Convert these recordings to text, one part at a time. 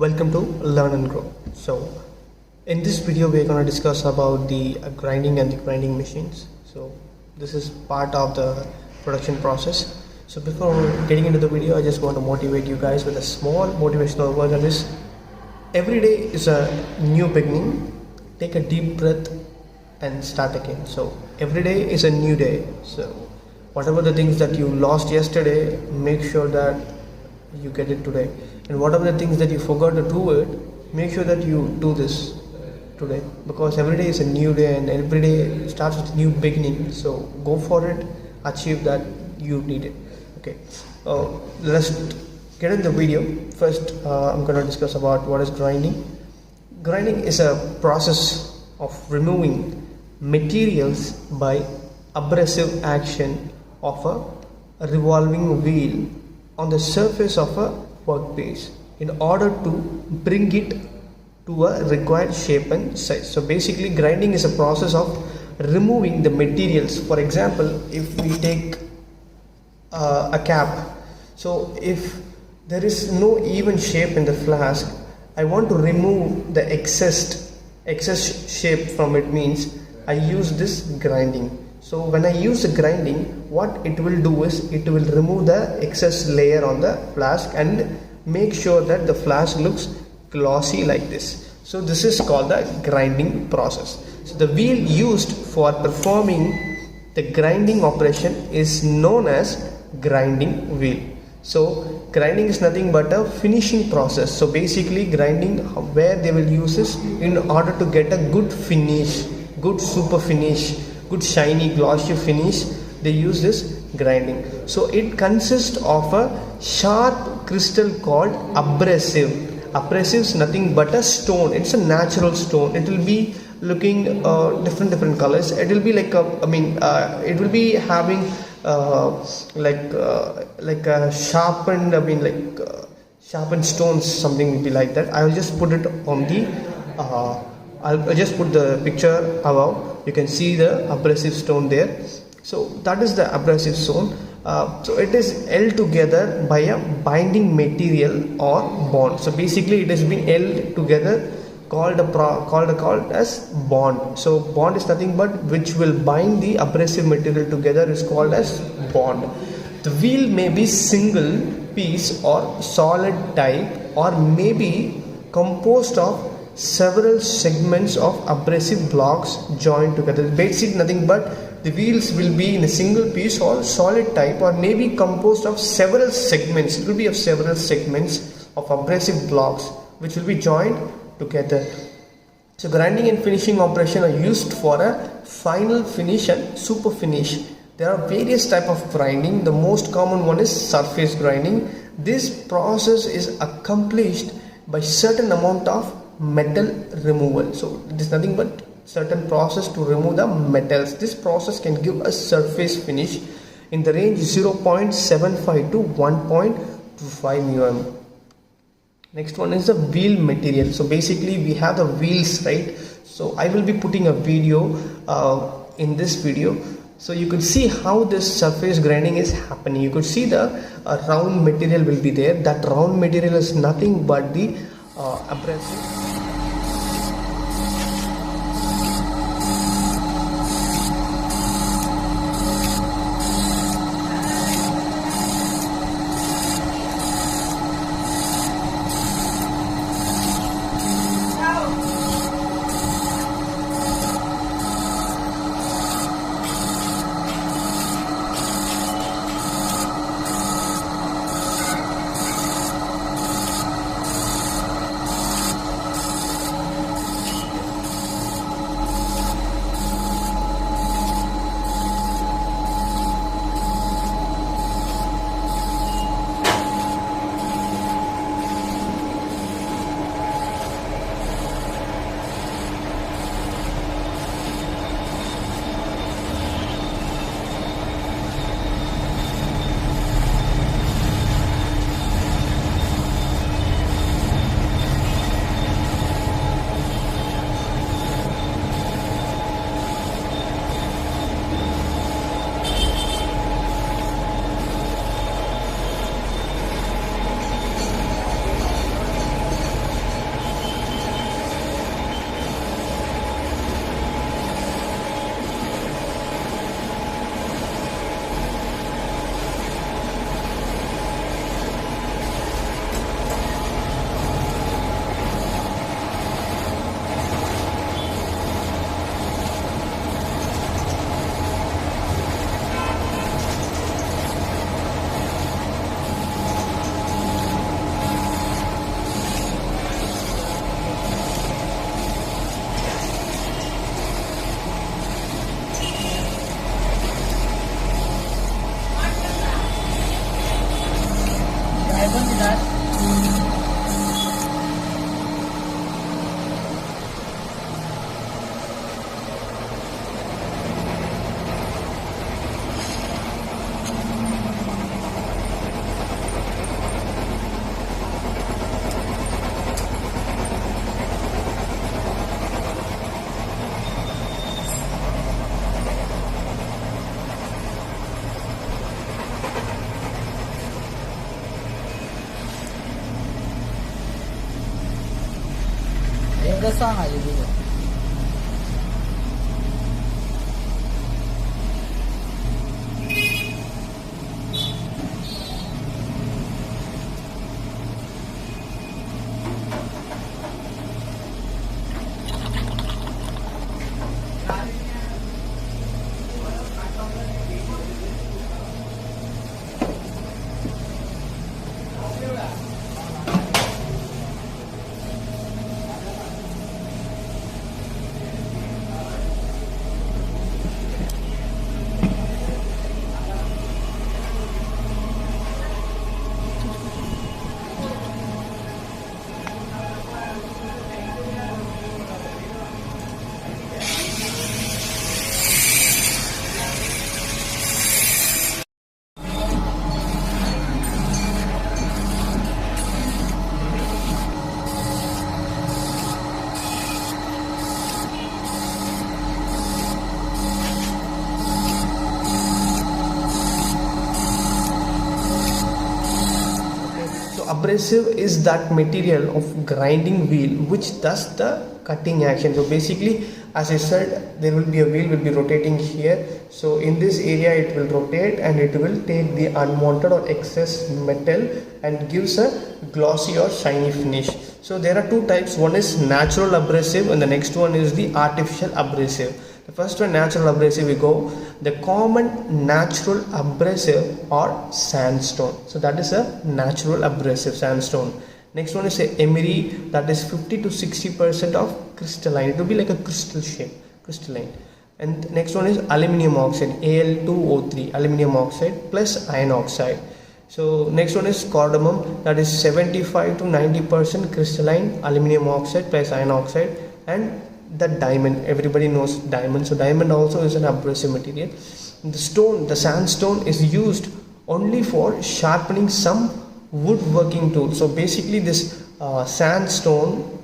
Welcome to Learn and Grow. So in this video we are going to discuss about the grinding and the grinding machines. So this is part of the production process. So before getting into the video, I just want to motivate you guys with a small motivational word, that is, every day is a new beginning. Take a deep breath and start again. So every day is a new day. So whatever the things that you lost yesterday, make sure that you get it today, and whatever the things that you forgot to do it, make sure that you do this today, because every day is a new day and every day starts with a new beginning. So go for it, achieve that you need it. Okay, let's get in the video. First, I'm going to discuss about what is grinding. Grinding is a process of removing materials by abrasive action of a revolving wheel on the surface of a workpiece in order to bring it to a required shape and size. So basically, grinding is a process of removing the materials. For example, if we take a cap, so if there is no even shape in the flask, I want to remove the excess shape from it, means I use this grinding. So when I use the grinding, what it will do is it will remove the excess layer on the flask and make sure that the flask looks glossy like this. So this is called the grinding process. So the wheel used for performing the grinding operation is known as grinding wheel. So grinding is nothing but a finishing process. So basically, grinding, where they will use this in order to get a good finish, good super finish, good shiny glossy finish, they use this grinding. So it consists of a sharp crystal called abrasive. Abrasive is nothing but a stone. It's a natural stone. It will be looking different colors. It will be like it will be having like a sharpened, sharpened stones, something will be like that. I will just put it on the I'll just put the picture above. You can see the abrasive stone there. So that is the abrasive stone. So it is held together by a binding material or bond. So basically, it has been held together, called as bond. So bond is nothing but which will bind the abrasive material together is called as bond. The wheel may be single piece or solid type, or may be composed of several segments of abrasive blocks joined together. Basically nothing but the wheels will be in a single piece or solid type, or may be composed of several segments. It will be of several segments of abrasive blocks which will be joined together. So grinding and finishing operation are used for a final finish and super finish. There are various types of grinding. The most common one is surface grinding. This process is accomplished by certain amount of metal removal. So it is nothing but certain process to remove the metals. This process can give a surface finish in the range 0.75 to 1.25 mm. Next one is the wheel material. So basically we have the wheels, right? So I will be putting a video in this video, so you could see how this surface grinding is happening. You could see the round material will be there. That round material is nothing but the abrasive. सांगायचे. So abrasive is that material of grinding wheel which does the cutting action. So basically, as I said, there will be a wheel will be rotating here. So in this area it will rotate and it will take the unwanted or excess metal and gives a glossy or shiny finish. So there are two types. One is natural abrasive and the next one is the artificial abrasive. The first one, natural abrasive, we go. The common natural abrasive or sandstone. So that is a natural abrasive, sandstone. Next one is a emery, that is 50 to 60% of crystalline. It will be like a crystal shape, crystalline. And next one is aluminium oxide, Al2O3, aluminium oxide plus iron oxide. So next one is cardamom, that is 75 to 90% crystalline aluminium oxide plus iron oxide. And the diamond, everybody knows diamond, so diamond also is an abrasive material. The stone, the sandstone, is used only for sharpening some woodworking tool. So basically this sandstone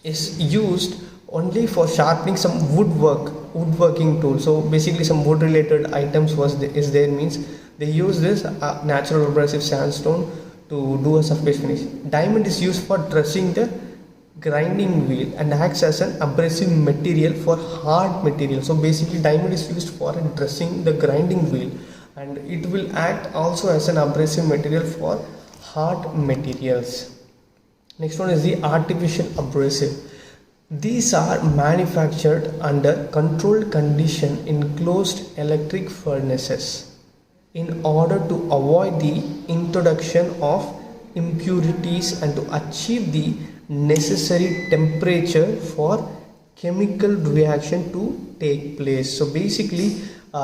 is used only for sharpening some woodworking tool. So basically some wood related items is there, means they use this natural abrasive sandstone to do a surface finish. Diamond is used for dressing the grinding wheel and acts as an abrasive material for hard material. So basically diamond is used for dressing the grinding wheel and it will act also as an abrasive material for hard materials. Next one is the artificial abrasive. These are manufactured under controlled condition in closed electric furnaces in order to avoid the introduction of impurities and to achieve the necessary temperature for chemical reaction to take place. So basically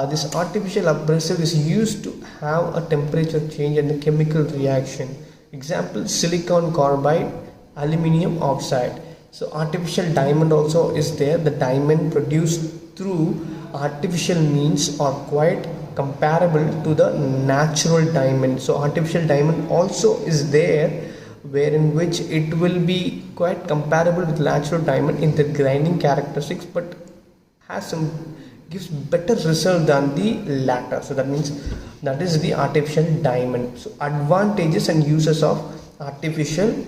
this artificial abrasive is used to have a temperature change and a chemical reaction. Example, silicon carbide, aluminium oxide. So artificial diamond also is there. The diamond produced through artificial means are quite comparable to the natural diamond. So artificial diamond also is there, wherein which it will be quite comparable with natural diamond in the grinding characteristics, but gives better result than the latter. So that means that is the artificial diamond. So advantages and uses of artificial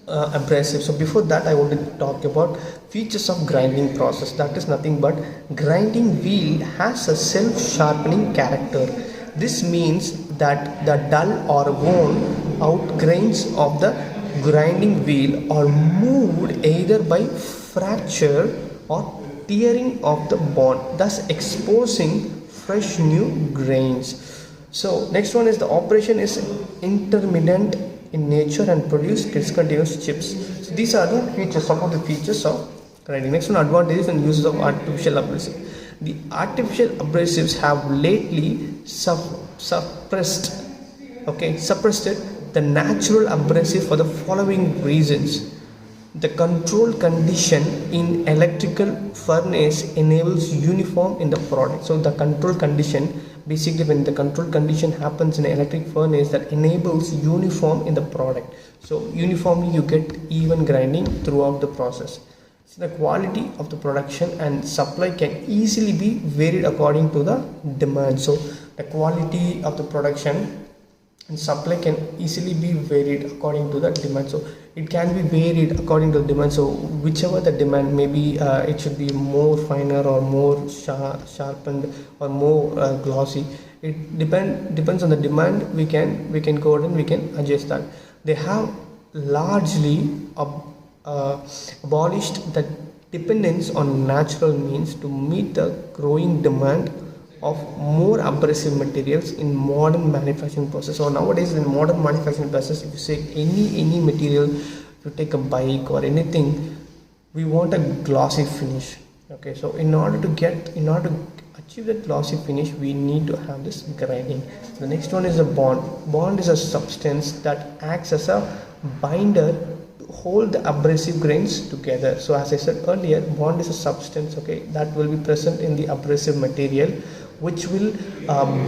abrasive. So before that I want to talk about features of grinding process. That is nothing but grinding wheel has a self-sharpening character. This means that the dull or worn out grains of the grinding wheel are moved either by fracture or tearing of the bond, thus exposing fresh new grains. So next one is the operation is intermittent in nature and produce discontinuous chips. So these are the features, some of the features of grinding. Next one, advantages and uses of artificial abrasive. The artificial abrasives have lately suppressed the natural abrasive for the following reasons. The control condition in electrical furnace enables uniform in the product. So the control condition, basically when the control condition happens in an electric furnace, that enables uniform in the product. So uniformly you get even grinding throughout the process. So the quality of the production and supply can easily be varied according to the demand. So the quality of the production and supply can easily be varied according to the demand. So it can be varied according to the demand. So whichever the demand, maybe it should be more finer or more sharpened or more glossy. It depends on the demand. We can go ahead and we can adjust that. They have largely abolished the dependence on natural means to meet the growing demand of more abrasive materials in modern manufacturing process. So nowadays in modern manufacturing process, if you say any material, if you take a bike or anything, we want a glossy finish. Okay, so in order to achieve that glossy finish, we need to have this grinding. The next one is a bond. Bond is a substance that acts as a binder to hold the abrasive grains together. So as I said earlier, bond is a substance, okay, that will be present in the abrasive material, which will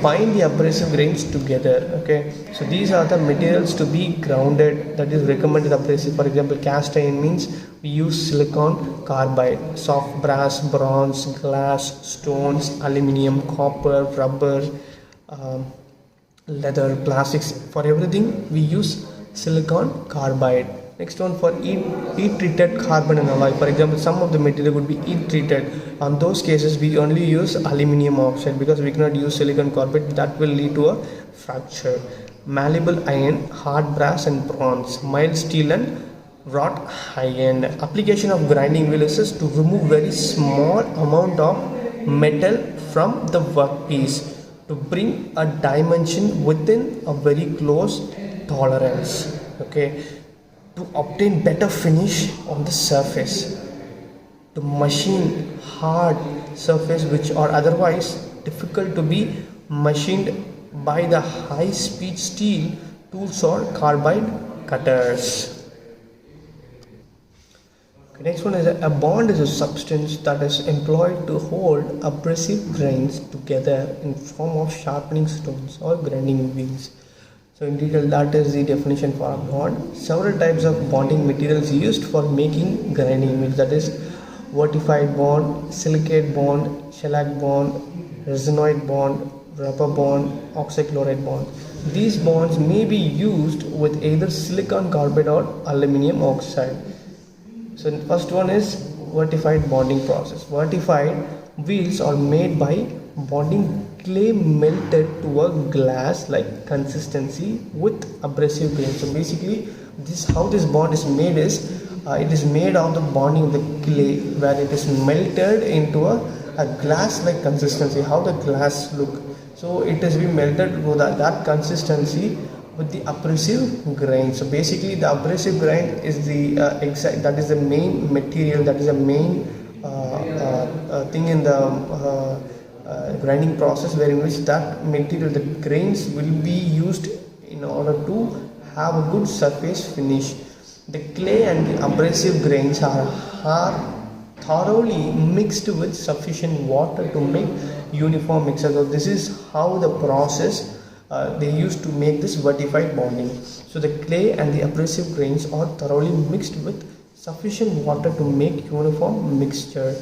bind the abrasive grains together. Okay, so these are the materials to be grounded, that is recommended abrasive. For example, cast iron means we use silicon carbide, soft brass, bronze, glass, stones, aluminium, copper, rubber, leather, plastics. For everything we use silicon carbide. Next one, for heat treated carbon and alloy. For example, some of the material would be heat treated. On those cases, we only use aluminium oxide because we cannot use silicon carbide. That will lead to a fracture. Malleable iron, hard brass and bronze. Mild steel and wrought iron. Application of grinding wheel is to remove very small amount of metal from the workpiece to bring a dimension within a very close tolerance. Okay, to obtain better finish on the surface, to machine hard surface which are otherwise difficult to be machined by the high speed steel tools or carbide cutters. Okay, next one is a bond is a substance that is employed to hold abrasive grains together in form of sharpening stones or grinding wheels. So in detail, that is the definition for a bond. Several types of bonding materials used for making grinding wheels, that is vertified bond, silicate bond, shellac bond, resinoid bond, rubber bond, oxychloride bond. These bonds may be used with either silicon carbide or aluminium oxide. So the first one is vertified bonding process. Vertified wheels are made by bonding clay melted to a glass like consistency with abrasive grain. So basically this how this bond is made is it is made of the bonding of the clay, where it is melted into a glass like consistency. How the glass look, so it has been melted to that consistency with the abrasive grain. So basically the abrasive grain is the that is the main material, that is the main thing in the grinding process, wherein which that material, the grains will be used in order to have a good surface finish. The clay and the abrasive grains are thoroughly mixed with sufficient water to make uniform mixture. So this is how the process they used to make this vertified bonding. So the clay and the abrasive grains are thoroughly mixed with sufficient water to make uniform mixture.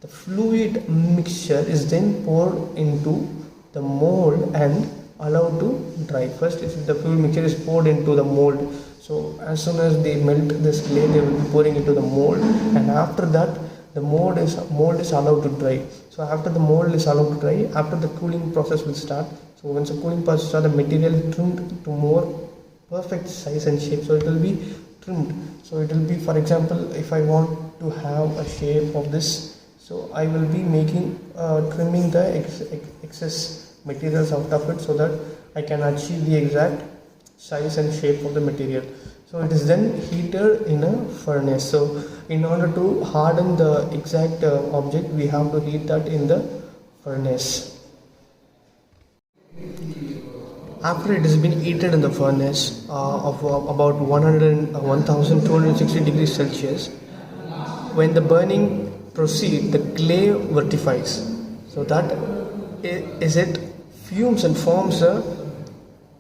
The fluid mixture is then poured into the mold and allowed to dry. First, the fluid mixture is poured into the mold. So as soon as they melt this clay, they will be pouring into the mold, and after that the mold is allowed to dry. So after the mold is allowed to dry, after the cooling process will start. So once the cooling process starts, the material is trimmed to more perfect size and shape. So it will be trimmed. So it will be, for example, if I want to have a shape of this, so I will be making trimming the excess materials out of it, so that I can achieve the exact size and shape of the material. So it is then heated in a furnace. So in order to harden the exact object, we have to heat that in the furnace. After it has been heated in the furnace of about 1260 degrees Celsius, when the burning proceed, the clay vertifies. So that is it fumes and forms a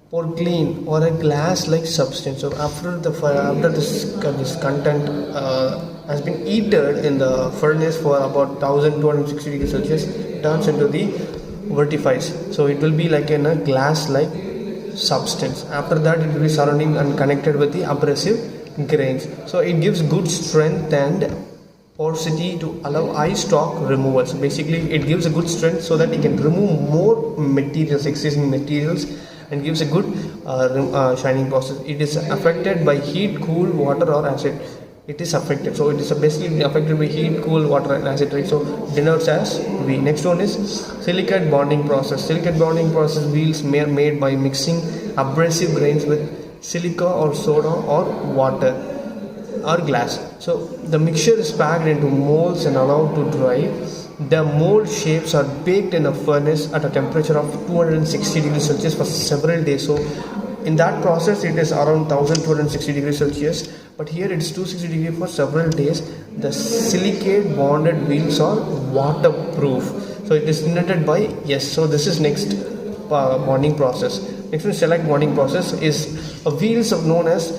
porcelain or a glass like substance. So after this content has been heated in the furnace for about 1260 degrees Celsius, it turns into the vertifies. So it will be like in a glass like substance. After that it will be surrounding and connected with the abrasive grains. So it gives good strength and porosity to allow eye stalk removal. So basically it gives a good strength so that it can remove more materials, existing materials, and gives a good shining process. It is affected by heat, cool, water or acid. It is affected, so it is basically affected by heat, cool, water and acid, right? So denotes as V. Next one is silicate bonding process. Silicate bonding process wheels are made by mixing abrasive grains with silica or soda or water or glass. So the mixture is packed into molds and allowed to dry. The mold shapes are baked in a furnace at a temperature of 260 degrees Celsius for several days. So in that process it is around 1260 degrees Celsius, but here it is 260 degrees for several days. The silicate bonded wheels are waterproof. So it is denoted by S. So this is next bonding process. Next one, shellac bonding process is wheels are known as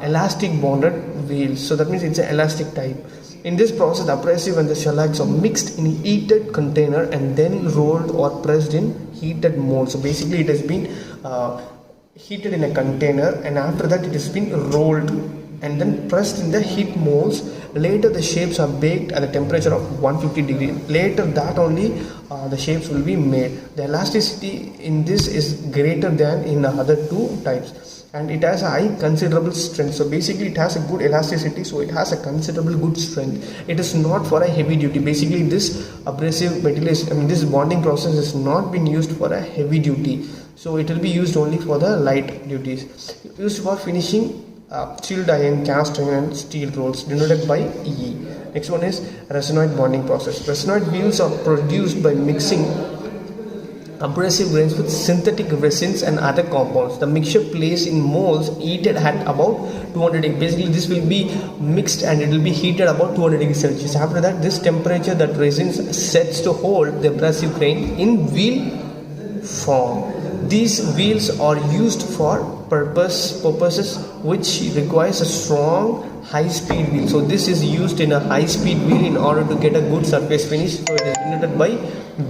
elastic bonded wheels. So that means it's an elastic type. In this process, the abrasive and the shellacs are mixed in a heated container and then rolled or pressed in heated mold. So basically it has been heated in a container, and after that it has been rolled and then pressed in the heat molds. Later the shapes are baked at a temperature of 150 degrees. Later that only the shapes will be made. The elasticity in this is greater than in the other two types, and it has a high considerable strength. So basically it has a good elasticity, so it has a considerable good strength. It is not for a heavy duty. Basically this abrasive material is, this bonding process is not been used for a heavy duty, so it will be used only for the light duties. Used for finishing chilled iron, cast iron and steel rolls, denoted by E. Next one is resinoid bonding process. Resinoid wheels are produced by mixing abrasive grains with synthetic resins and other compounds. The mixture placed in molds heated at about 200 degrees. Basically this will be mixed and it will be heated about 200 degrees Celsius. After that, this temperature that resins sets to hold the abrasive grain in wheel form. These wheels are used for purposes which requires a strong high-speed wheel. So this is used in a high-speed wheel in order to get a good surface finish. So it is denoted by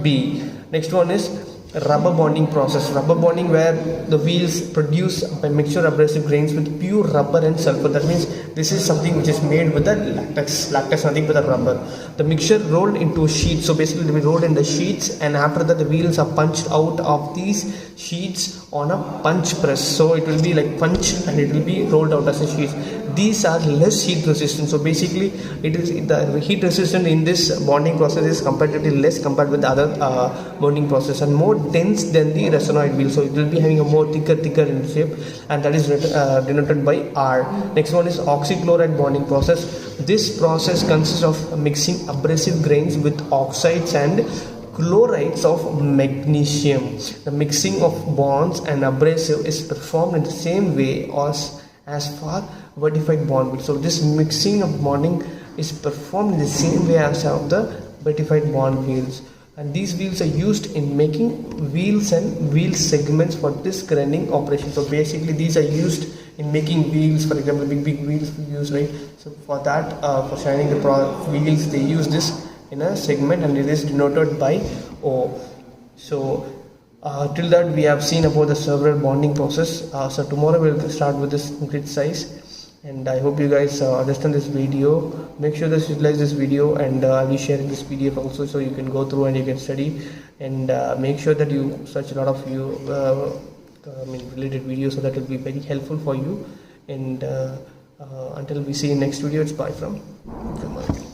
B. Next one is rubber bonding process. Rubber bonding, where the wheels produce by mixture abrasive grains with pure rubber and sulfur. That means this is something which is made with a latex nothing but a rubber. The mixture rolled into sheets. So basically they will be rolled in the sheets, and after that the wheels are punched out of these sheets on a punch press. So it will be like punch and it will be rolled out as a sheet. These are less heat resistant. So basically it is the heat resistant in this bonding process is comparatively less compared with the other bonding process, and more dense than the resinoid wheel. So it will be having a more thicker in shape, and that is denoted by R. Next one is oxychloride bonding process. This process consists of mixing abrasive grains with oxides and chlorides of magnesium. The mixing of bonds and abrasive is performed in the same way as for vertified bond wheel. So this mixing of bonding is performed in the same way as of the vertified bond wheels, and these wheels are used in making wheels and wheel segments for disc grinding operation. So basically these are used in making wheels, for example big wheels we use, right? So for that for shining the wheels they use this in a segment, and it is denoted by O. So till that we have seen about the several bonding process. So tomorrow we'll start with this grid size, and I hope you guys understand this video. Make sure that you utilize this video, and I'll be sharing this PDF also, so you can go through and you can study, and make sure that you search a lot of related videos, so that will be very helpful for you. And until we see you next video, it's bye from Kamal.